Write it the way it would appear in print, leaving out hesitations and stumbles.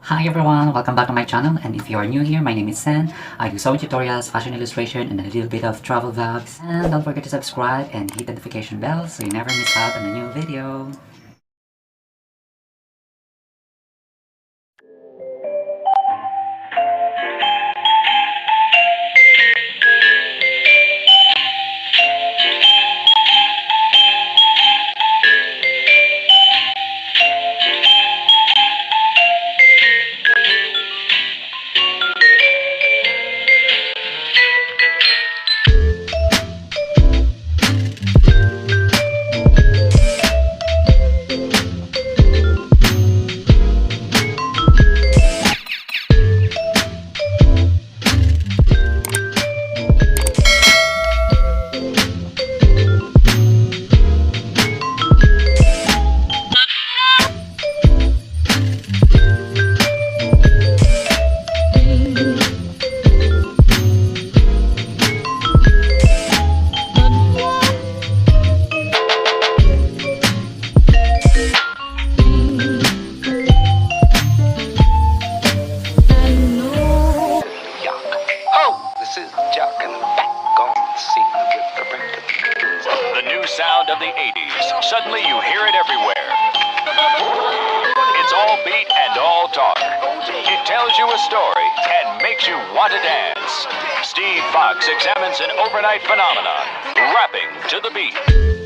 Hi everyone, welcome back to my channel, and if you are new here, my name is Sen. I do sewing tutorials, fashion illustration, and a little bit of travel vlogs. And don't forget to subscribe and hit the notification bell so you never miss out on a new video. The new sound of the 80s. Suddenly you hear it everywhere. It's all beat and all talk. It tells you a story and makes you want to dance. Steve Fox examines an overnight phenomenon, rapping to the beat.